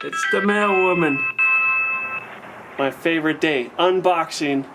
It's the mail woman. My favorite day, unboxing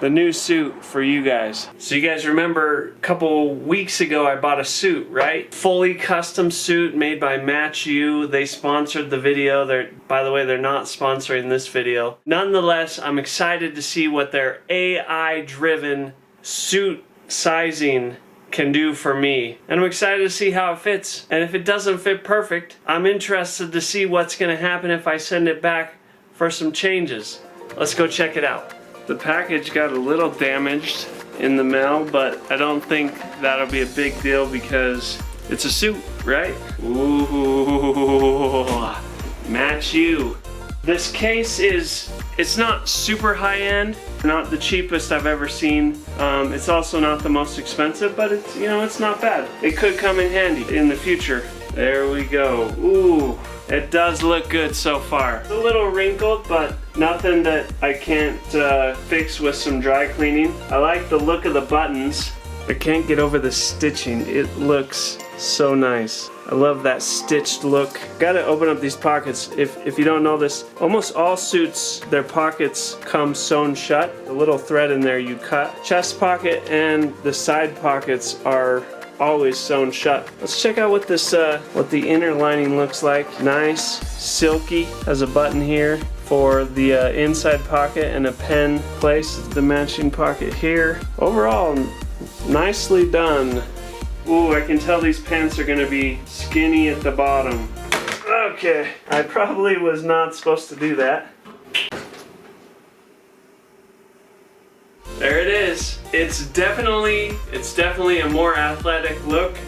the new suit for you guys. So you guys remember a couple weeks ago I bought a suit, right? Fully custom suit made by Match You. They sponsored the video. By the way, they're not sponsoring this video. Nonetheless, I'm excited to see what their AI-driven suit sizing can do for me. And I'm excited to see how it fits. And if it doesn't fit perfect, I'm interested to see what's gonna happen if I send it back for some changes. Let's go check it out. The package got a little damaged in the mail, but I don't think that'll be a big deal because it's a suit, right? Ooh, Match You. This case it's not super high-end, not the cheapest I've ever seen. It's also not the most expensive, but it's, you know, it's not bad. It could come in handy in the future. There we go. Ooh, it does look good so far. It's a little wrinkled, but nothing that I can't fix with some dry cleaning. I like the look of the buttons. I can't get over the stitching. It looks so nice. I love that stitched look. Gotta open up these pockets. If you don't know this, almost all suits, their pockets come sewn shut. The little thread in there you cut. Chest pocket and the side pockets are always sewn shut. Let's check out what this what the inner lining looks like. Nice, silky. Has a button here for the inside pocket and a pen place. The matching pocket here. Overall, nicely done. Ooh, I can tell these pants are gonna be skinny at the bottom. Okay, I probably was not supposed to do that. There it is. It's definitely a more athletic look.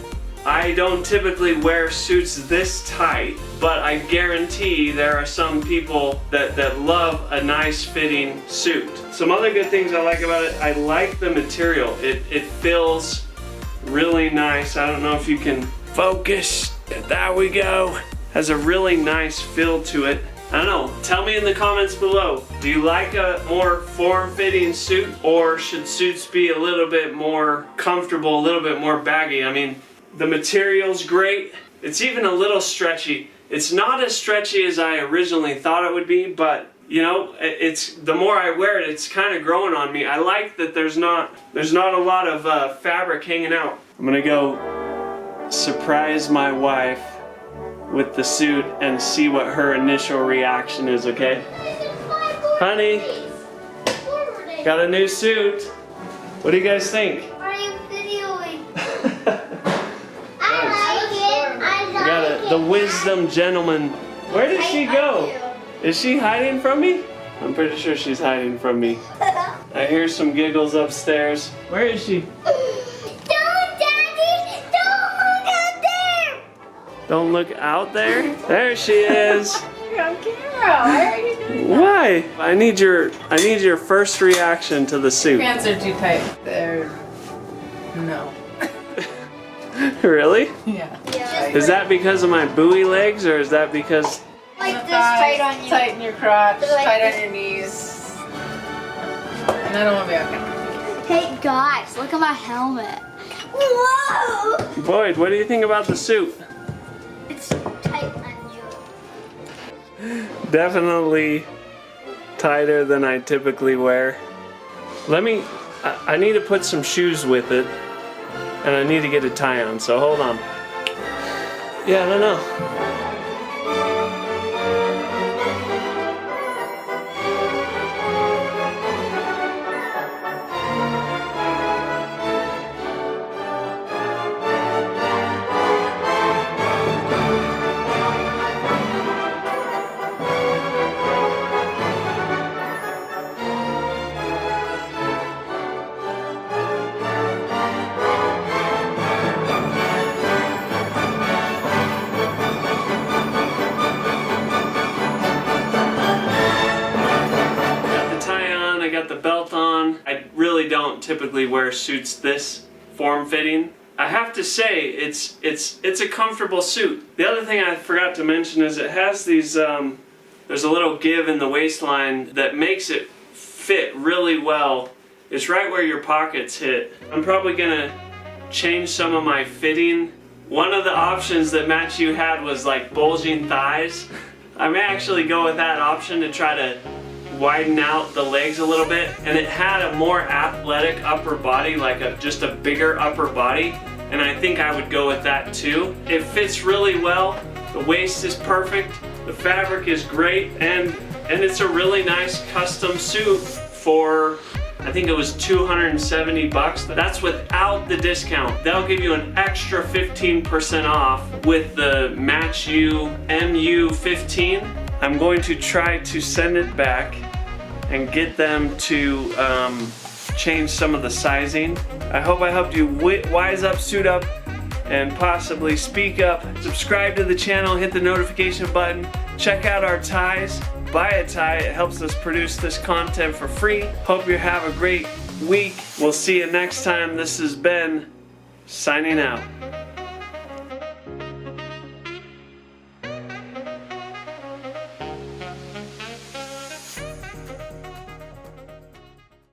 I don't typically wear suits this tight, but I guarantee there are some people that love a nice fitting suit. Some other good things I like about it, I like the material. It feels really nice. I don't know if you can focus. There we go. Has a really nice feel to it. I don't know. Tell me in the comments below. Do you like a more form-fitting suit, or should suits be a little bit more comfortable, a little bit more baggy? I mean, the material's great. It's even a little stretchy. It's not as stretchy as I originally thought it would be, but you know, it's the more I wear it, it's kind of growing on me. I like that there's not a lot of fabric hanging out. I'm gonna go surprise my wife with the suit and see what her initial reaction is, okay? Honey, got a new suit. What do you guys think? Are you videoing? I like it. I like The wisdom gentleman. Where did she go? Is she hiding from me? I'm pretty sure she's hiding from me. I hear some giggles upstairs. Where is she? Don't, Daddy! Don't look out there! Don't look out there? There she is. You're on camera. Why are you doing that? Why? I need your first reaction to the suit. Pants are too tight. They're no. Really? Yeah. Is that because of my buoy legs, or is that because... Like this tight on you. Tighten your crotch, Like tight this. on your knees. And I don't want to be on camera. Hey guys, look at my helmet. Whoa! Boyd, what do you think about the suit? It's tight on you. Definitely tighter than I typically wear. I need to put some shoes with it, and I need to get a tie on, so hold on. Yeah, I don't know. I got the belt on. I really don't typically wear suits this form-fitting. I have to say, it's a comfortable suit. The other thing I forgot to mention is it has these, there's a little give in the waistline that makes it fit really well. It's right where your pockets hit. I'm probably gonna change some of my fitting. One of the options that Match You had was like bulging thighs. I may actually go with that option to try to widen out the legs a little bit, and it had a more athletic upper body, like just a bigger upper body, and I think I would go with that too. It fits really well, the waist is perfect, the fabric is great, and it's a really nice custom suit for, I think it was $270. That's without the discount. They'll give you an extra 15% off with the Match You MU15. I'm going to try to send it back and get them to change some of the sizing. I hope I helped you wise up, suit up, and possibly speak up. Subscribe to the channel, hit the notification button, check out our ties, buy a tie. It helps us produce this content for free. Hope you have a great week. We'll see you next time. This is Ben signing out.